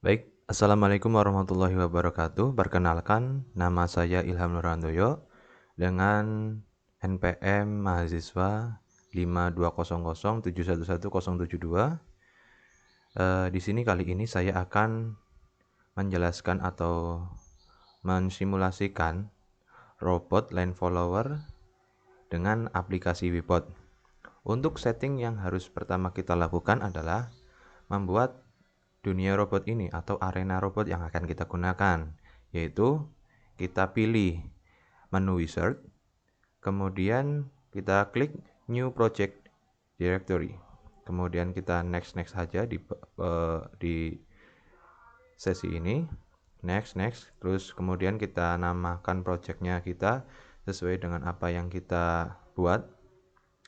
Baik, Assalamualaikum warahmatullahi wabarakatuh. Perkenalkan, nama saya Ilham Nurhandoyo dengan NPM mahasiswa 5200711072. Di sini kali ini saya akan menjelaskan atau mensimulasikan robot line follower dengan aplikasi Webot. Untuk setting yang harus pertama kita lakukan adalah membuat dunia robot ini atau arena robot yang akan kita gunakan, yaitu kita pilih menu wizard, kemudian kita klik new project directory, kemudian kita next saja di sesi ini, next, terus kemudian kita namakan projectnya kita sesuai dengan apa yang kita buat.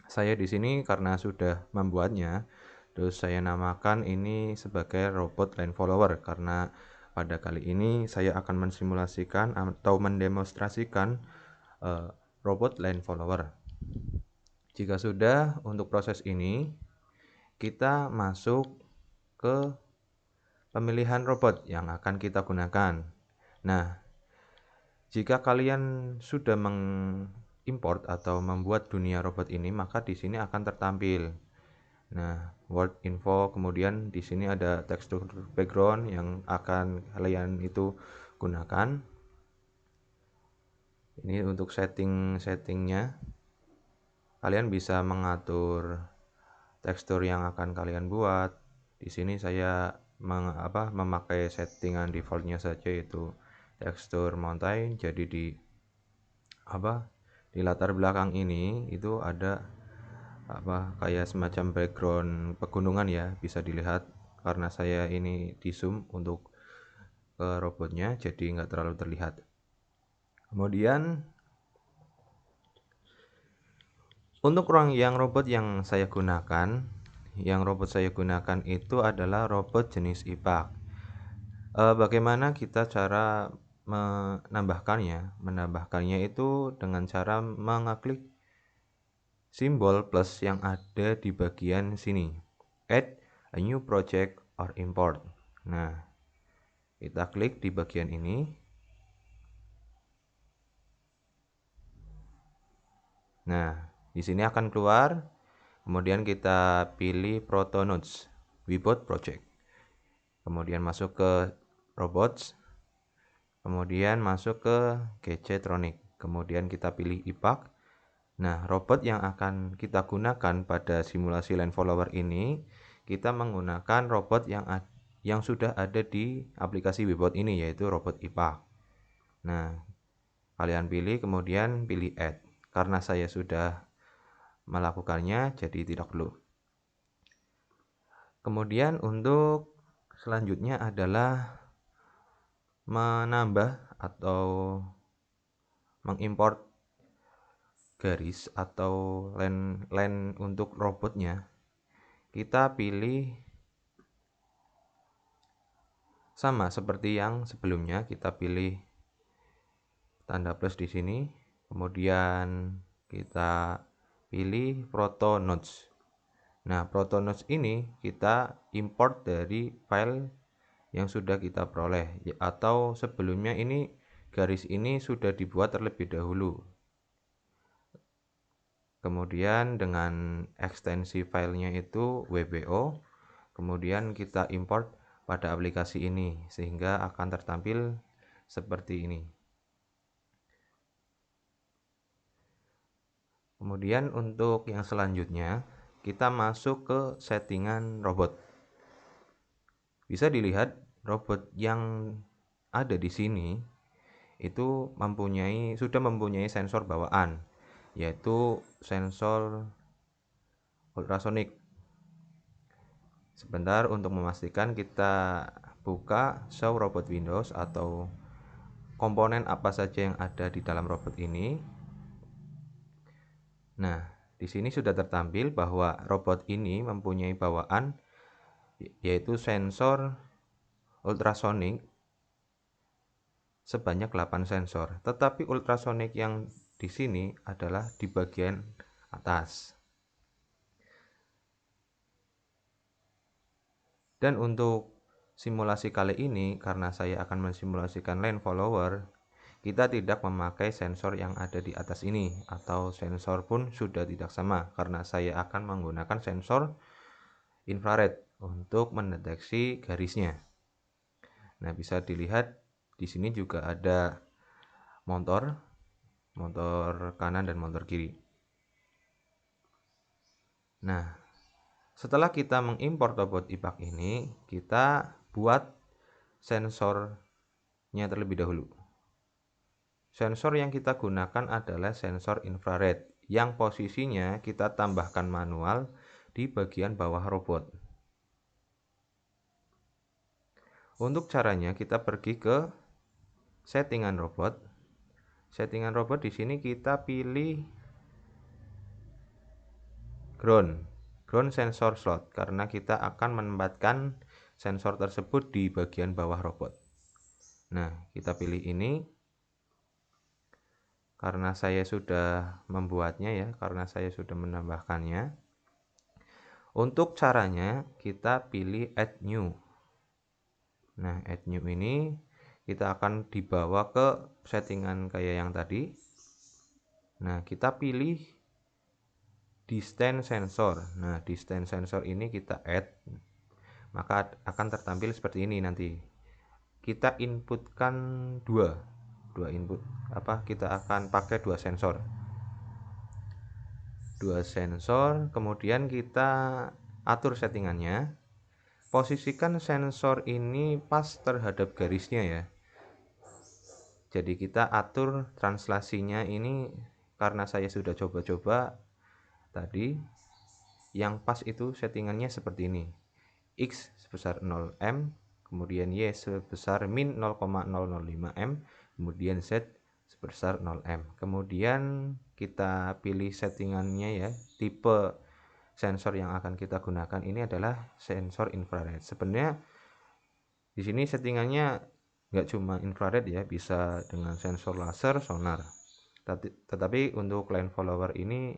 Saya di sini karena sudah membuatnya, terus saya namakan ini sebagai robot line follower karena pada kali ini saya akan mensimulasikan atau mendemonstrasikan robot line follower. Jika sudah, untuk proses ini kita masuk ke pemilihan robot yang akan kita gunakan. Nah, jika kalian sudah mengimport atau membuat dunia robot ini, maka di sini akan tertampil. Nah, world info, kemudian di sini ada tekstur background yang akan kalian itu gunakan. Ini untuk settingnya. Kalian bisa mengatur tekstur yang akan kalian buat. Di sini saya memakai settingan defaultnya saja, yaitu tekstur mountain. Jadi di latar belakang ini itu ada kayak semacam background pegunungan ya, bisa dilihat karena saya ini di zoom untuk ke robotnya jadi nggak terlalu terlihat. Kemudian untuk robot yang saya gunakan, itu adalah robot jenis IPAC. Bagaimana kita cara menambahkannya itu dengan cara mengeklik simbol plus yang ada di bagian sini, add a new project or import. Nah, kita klik di bagian ini. Nah, di sini akan keluar. Kemudian kita pilih Protonodes Webot Project. Kemudian masuk ke Robots. Kemudian masuk ke Gadgetronic. Kemudian kita pilih IPAC. Nah, robot yang akan kita gunakan pada simulasi line follower ini, kita menggunakan robot yang sudah ada di aplikasi Webot ini, yaitu robot IPAC. Nah, kalian pilih, kemudian pilih add. Karena saya sudah melakukannya, jadi tidak perlu. Kemudian untuk selanjutnya adalah menambah atau mengimport garis atau line untuk robotnya. Kita pilih sama seperti yang sebelumnya, kita pilih tanda plus di sini, kemudian kita pilih Protonodes. Nah, Protonodes ini kita import dari file yang sudah kita peroleh, atau sebelumnya ini garis ini sudah dibuat terlebih dahulu. Kemudian dengan ekstensi filenya itu WBO, kemudian kita import pada aplikasi ini sehingga akan tertampil seperti ini. Kemudian untuk yang selanjutnya, kita masuk ke settingan robot. Bisa dilihat robot yang ada di sini itu sudah mempunyai sensor bawaan, yaitu sensor ultrasonic. Sebentar, untuk memastikan kita buka show robot Windows atau komponen apa saja yang ada di dalam robot ini. Nah, di sini sudah tertampil bahwa robot ini mempunyai bawaan yaitu sensor ultrasonic sebanyak 8 sensor, tetapi ultrasonic yang di sini adalah di bagian atas. Dan untuk simulasi kali ini, karena saya akan mensimulasikan line follower, kita tidak memakai sensor yang ada di atas ini, atau sensor pun sudah tidak sama, karena saya akan menggunakan sensor infrared untuk mendeteksi garisnya. Nah, bisa dilihat di sini juga ada motor kanan dan motor kiri. Nah, setelah kita mengimpor robot IPAK ini, kita buat sensornya terlebih dahulu. Sensor yang kita gunakan adalah sensor infrared, yang posisinya kita tambahkan manual di bagian bawah robot. Untuk caranya, kita pergi ke settingan robot. Settingan robot di sini kita pilih ground sensor slot, karena kita akan menempatkan sensor tersebut di bagian bawah robot. Nah, kita pilih ini karena saya sudah membuatnya ya, karena saya sudah menambahkannya. Untuk caranya, kita pilih add new. Nah, add new ini kita akan dibawa ke settingan kayak yang tadi. Nah, kita pilih distance sensor. Nah, distance sensor ini kita add, maka akan tertampil seperti ini nanti. Kita inputkan dua input. Kita akan pakai dua sensor, kemudian kita atur settingannya. Posisikan sensor ini pas terhadap garisnya ya. Jadi kita atur translasinya ini, karena saya sudah coba-coba tadi, yang pas itu settingannya seperti ini. X sebesar 0M, kemudian Y sebesar min 0,005M, kemudian Z sebesar 0M. Kemudian kita pilih settingannya ya, tipe sensor yang akan kita gunakan ini adalah sensor infrared. Sebenarnya di sini settingannya nggak cuma infrared ya, bisa dengan sensor laser, sonar. Tetapi untuk line follower ini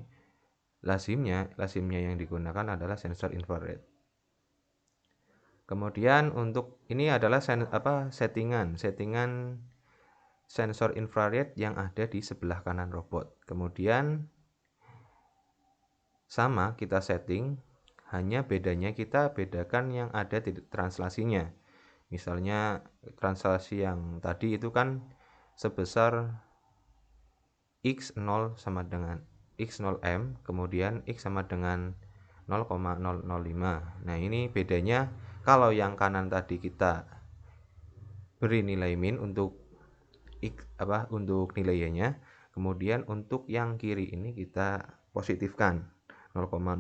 lazimnya yang digunakan adalah sensor infrared. Kemudian untuk ini adalah settingan sensor infrared yang ada di sebelah kanan robot. Kemudian sama kita setting, hanya bedanya kita bedakan yang ada di translasinya. Misalnya translasi yang tadi itu kan sebesar X0 sama dengan X0M, kemudian X sama dengan 0,005. Nah, ini bedanya. Kalau yang kanan tadi kita beri nilai min untuk untuk nilai y-nya, kemudian untuk yang kiri ini kita positifkan 0,005.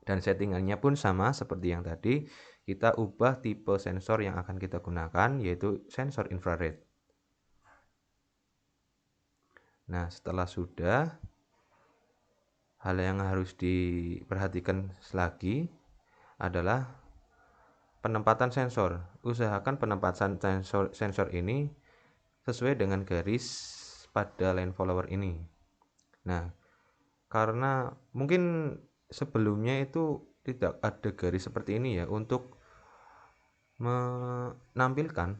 Dan settingannya pun sama seperti yang tadi, kita ubah tipe sensor yang akan kita gunakan, yaitu sensor infrared. Nah, setelah sudah, hal yang harus diperhatikan lagi adalah penempatan sensor. Usahakan penempatan sensor ini sesuai dengan garis pada line follower ini. Nah, karena mungkin sebelumnya itu tidak ada garis seperti ini ya, untuk menampilkan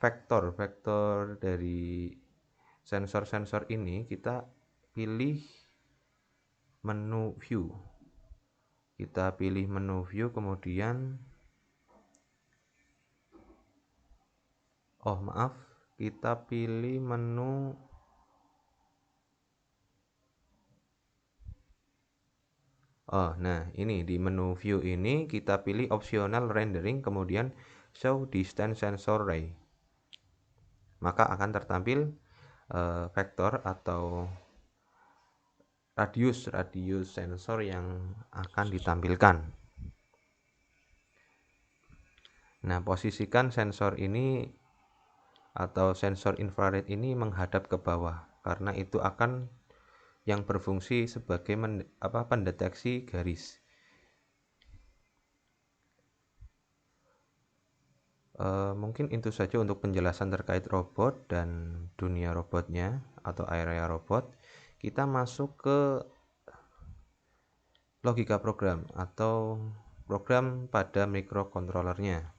vektor dari sensor-sensor ini, kita pilih menu view. Kemudian kita pilih menu nah ini di menu view ini kita pilih optional rendering, kemudian show distance sensor ray. Maka akan tertampil vektor atau radius sensor yang akan ditampilkan. Nah, posisikan sensor ini atau sensor infrared ini menghadap ke bawah, karena itu akan yang berfungsi sebagai pendeteksi garis. Mungkin itu saja untuk penjelasan terkait robot dan dunia robotnya atau area robot. Kita masuk ke logika program atau program pada microcontrollernya.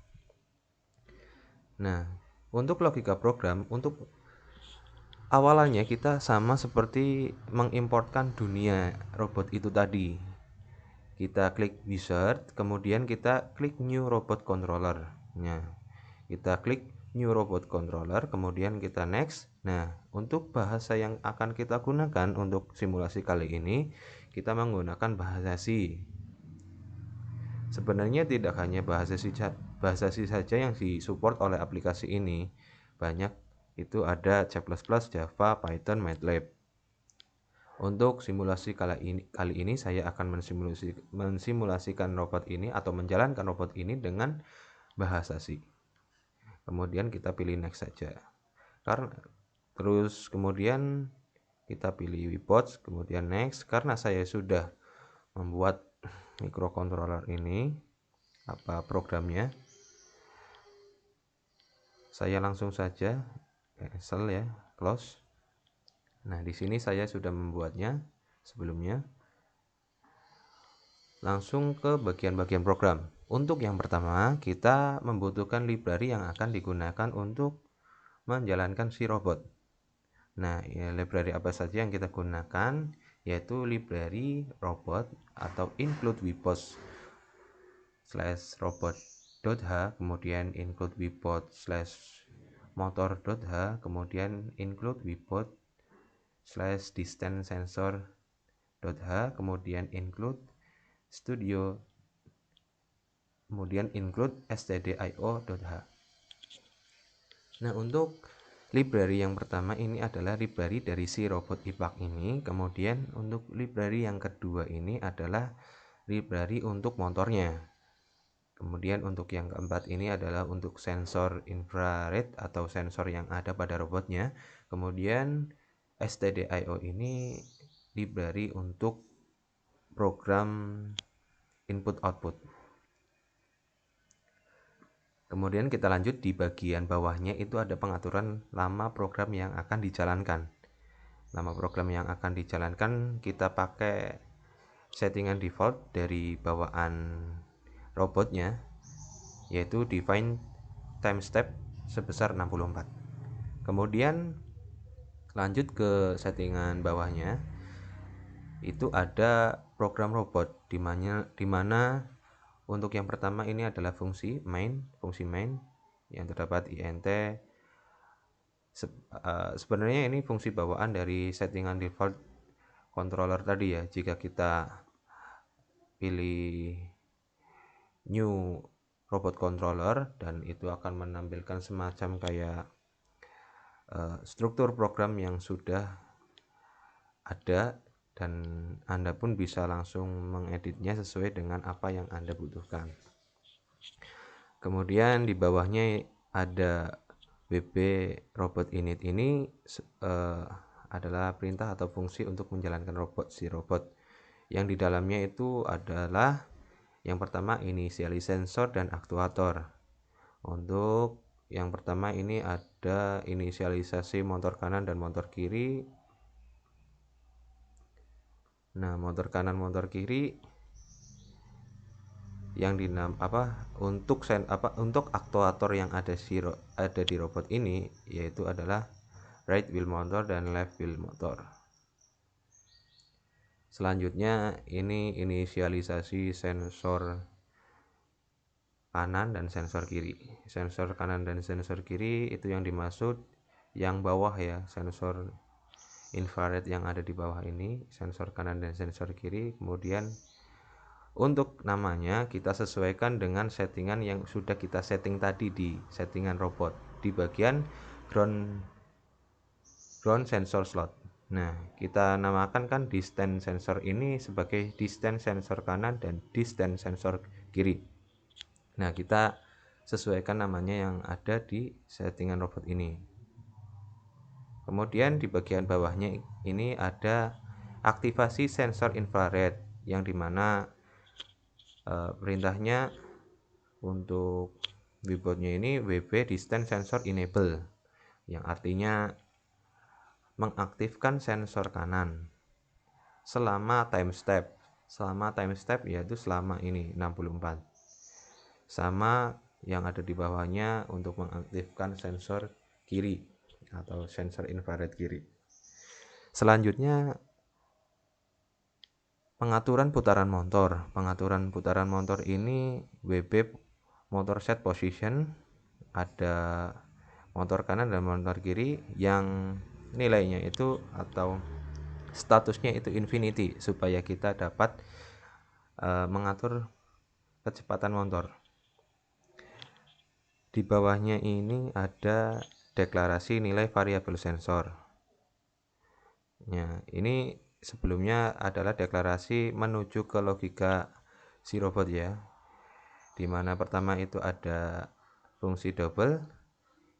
Nah, untuk logika program, untuk awalannya kita sama seperti mengimportkan dunia robot itu tadi. Kita klik wizard, kemudian kita klik new robot controller. Nah, kita klik new robot controller, kemudian kita next. Nah, untuk bahasa yang akan kita gunakan untuk simulasi kali ini, kita menggunakan bahasa C. Sebenarnya tidak hanya bahasa C saja yang disupport oleh aplikasi ini. Banyak, itu ada C++, Java, Python, MATLAB. Untuk simulasi kali ini saya akan mensimulasikan robot ini atau menjalankan robot ini dengan bahasa C. Kemudian kita pilih next saja. Terus kemudian kita pilih Wipods, kemudian next. Karena saya sudah membuat microcontroller ini, programnya, saya langsung saja cancel ya, close. Nah, di sini saya sudah membuatnya sebelumnya. Langsung ke bagian-bagian program. Untuk yang pertama, kita membutuhkan library yang akan digunakan untuk menjalankan si robot. Nah, ya, library apa saja yang kita gunakan, yaitu library robot atau include wipos /robot.h, kemudian include wipot /motor.h, kemudian include wipot /distance sensor.h, kemudian include studio, kemudian include stdio.h. Nah, untuk library yang pertama ini adalah library dari si robot IPAK ini. Kemudian untuk library yang kedua ini adalah library untuk motornya. Kemudian untuk yang keempat ini adalah untuk sensor infrared atau sensor yang ada pada robotnya. Kemudian stdio ini library untuk program input output. Kemudian kita lanjut di bagian bawahnya, itu ada pengaturan lama program yang akan dijalankan. Lama program yang akan dijalankan kita pakai settingan default dari bawaan robotnya, yaitu define time step sebesar 64. Kemudian lanjut ke settingan bawahnya, itu ada program robot di mana untuk yang pertama ini adalah fungsi main yang terdapat int. Sebenarnya ini fungsi bawaan dari settingan default controller tadi ya. Jika kita pilih new robot controller, dan itu akan menampilkan semacam kayak struktur program yang sudah ada, dan Anda pun bisa langsung mengeditnya sesuai dengan apa yang Anda butuhkan. Kemudian di bawahnya ada wb robot init. Ini adalah perintah atau fungsi untuk menjalankan si robot, yang di dalamnya itu adalah yang pertama inisialis sensor dan aktuator. Untuk yang pertama ini ada inisialisasi motor kanan dan motor kiri. Nah, motor kanan motor kiri yang untuk aktuator yang ada di robot ini, yaitu adalah right wheel motor dan left wheel motor. Selanjutnya ini inisialisasi sensor kanan dan sensor kiri. Sensor kanan dan sensor kiri itu yang dimaksud yang bawah ya, sensor infrared yang ada di bawah ini, sensor kanan dan sensor kiri. Kemudian untuk namanya kita sesuaikan dengan settingan yang sudah kita setting tadi di settingan robot di bagian ground sensor slot. Nah, kita namakan kan distance sensor ini sebagai distance sensor kanan dan distance sensor kiri. Nah, kita sesuaikan namanya yang ada di settingan robot ini. Kemudian di bagian bawahnya ini ada aktivasi sensor infrared, yang dimana perintahnya untuk webotnya ini wb distance sensor enable, yang artinya mengaktifkan sensor kanan selama time step selama time step, yaitu selama ini 64. Sama yang ada di bawahnya untuk mengaktifkan sensor kiri atau sensor infrared kiri. Selanjutnya pengaturan putaran motor. Pengaturan putaran motor ini WB motor set position, ada motor kanan dan motor kiri yang nilainya itu atau statusnya itu infinity, supaya kita dapat mengatur kecepatan motor. Di bawahnya ini ada deklarasi nilai variabel sensor. Ya, ini sebelumnya adalah deklarasi menuju ke logika si robot ya. Dimana pertama itu ada fungsi double.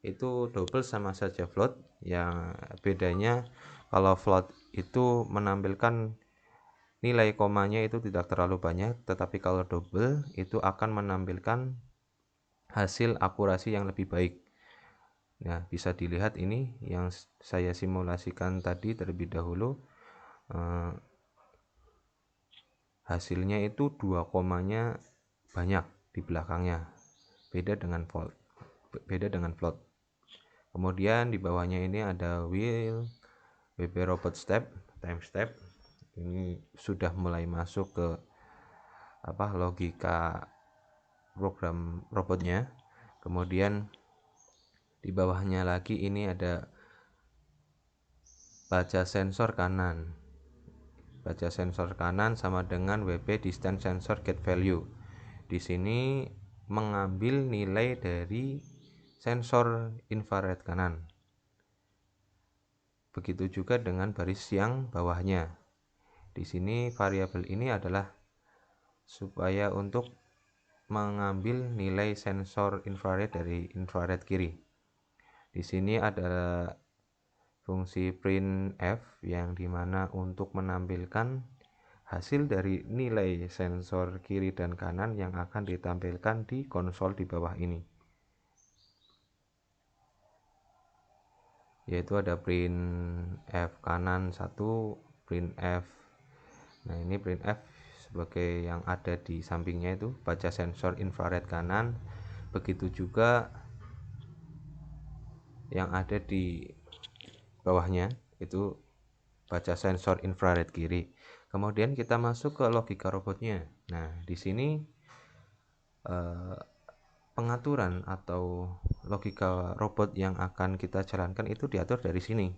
Itu double sama saja float, yang bedanya kalau float itu menampilkan nilai komanya itu tidak terlalu banyak, tetapi kalau double itu akan menampilkan hasil akurasi yang lebih baik. Nah, bisa dilihat ini yang saya simulasikan tadi terlebih dahulu, hasilnya itu 2 komanya banyak di belakangnya, beda dengan float. Kemudian di bawahnya ini ada wheel, WB robot step, time step. Ini sudah mulai masuk ke logika program robotnya. Kemudian di bawahnya lagi ini ada baca sensor kanan. Baca sensor kanan sama dengan WB distance sensor get value. Di sini mengambil nilai dari sensor infrared kanan. Begitu juga dengan baris yang bawahnya. Di sini variabel ini adalah supaya untuk mengambil nilai sensor infrared dari infrared kiri. Di sini ada fungsi printf yang dimana untuk menampilkan hasil dari nilai sensor kiri dan kanan yang akan ditampilkan di konsol di bawah ini. Yaitu ada printf kanan 1, printf. Nah, ini printf sebagai yang ada di sampingnya itu baca sensor infrared kanan. Begitu juga yang ada di bawahnya itu baca sensor infrared kiri. Kemudian kita masuk ke logika robotnya. Nah, di sini pengaturan atau logika robot yang akan kita jalankan itu diatur dari sini.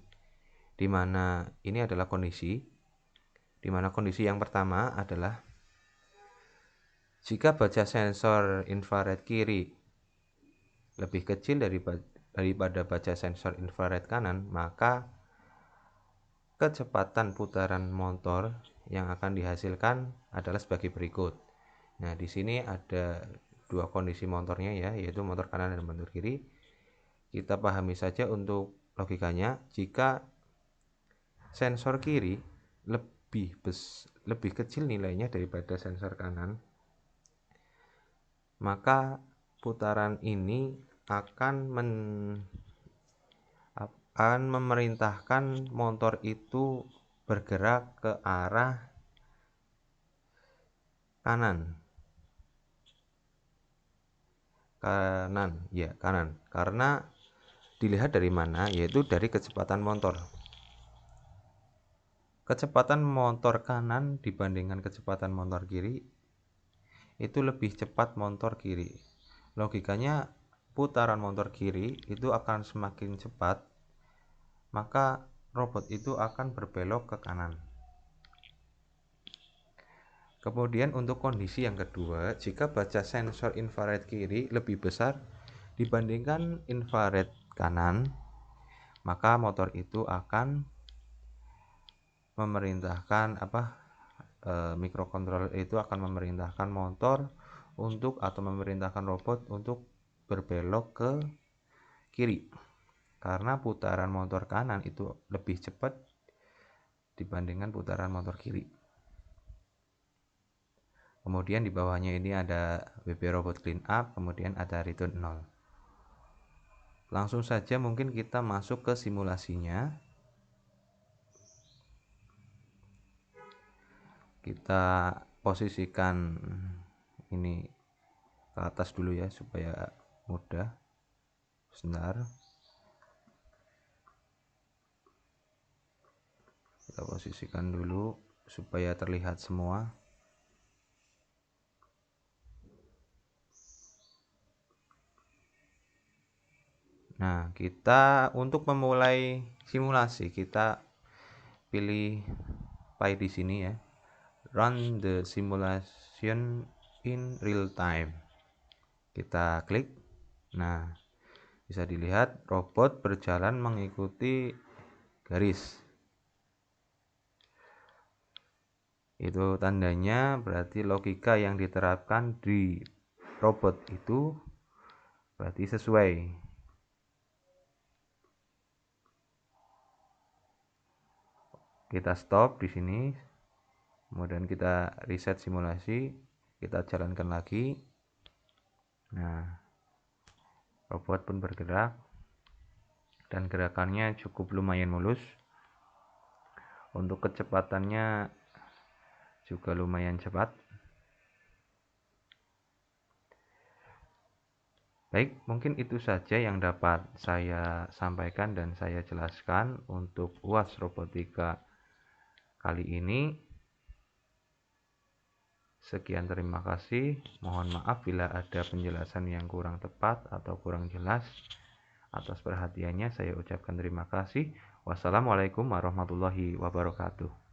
Di mana ini adalah kondisi, di mana kondisi yang pertama adalah jika baca sensor infrared kiri lebih kecil daripada baca sensor infrared kanan, maka kecepatan putaran motor yang akan dihasilkan adalah sebagai berikut. Nah, di sini ada dua kondisi motornya ya, yaitu motor kanan dan motor kiri. Kita pahami saja untuk logikanya. Jika sensor kiri lebih kecil nilainya daripada sensor kanan, maka putaran ini akan memerintahkan motor itu bergerak ke arah kanan, karena dilihat dari mana, yaitu dari kecepatan motor. Kecepatan motor kanan dibandingkan kecepatan motor kiri itu lebih cepat motor kiri. Logikanya putaran motor kiri itu akan semakin cepat, maka robot itu akan berbelok ke kanan. Kemudian untuk kondisi yang kedua, jika baca sensor infrared kiri lebih besar dibandingkan infrared kanan, maka motor itu akan memerintahkan mikrokontroler itu akan memerintahkan motor atau memerintahkan robot untuk berbelok ke kiri, karena putaran motor kanan itu lebih cepat dibandingkan putaran motor kiri. Kemudian di bawahnya ini ada WB robot clean up, kemudian ada return 0. Langsung saja mungkin kita masuk ke simulasinya. Kita posisikan ini ke atas dulu ya supaya mudah. Sebentar, kita posisikan dulu supaya terlihat semua. Nah, kita untuk memulai simulasi, kita pilih file di sini ya. Run the simulation in real time. Kita klik. Nah, bisa dilihat robot berjalan mengikuti garis. Itu tandanya berarti logika yang diterapkan di robot itu berarti sesuai. Kita stop di sini. Kemudian kita reset simulasi, kita jalankan lagi. Nah, robot pun bergerak dan gerakannya cukup lumayan mulus. Untuk kecepatannya juga lumayan cepat. Baik, mungkin itu saja yang dapat saya sampaikan dan saya jelaskan untuk UAS Robotika kali ini. Sekian, terima kasih. Mohon maaf bila ada penjelasan yang kurang tepat atau kurang jelas. Atas perhatiannya saya ucapkan terima kasih. Wassalamualaikum warahmatullahi wabarakatuh.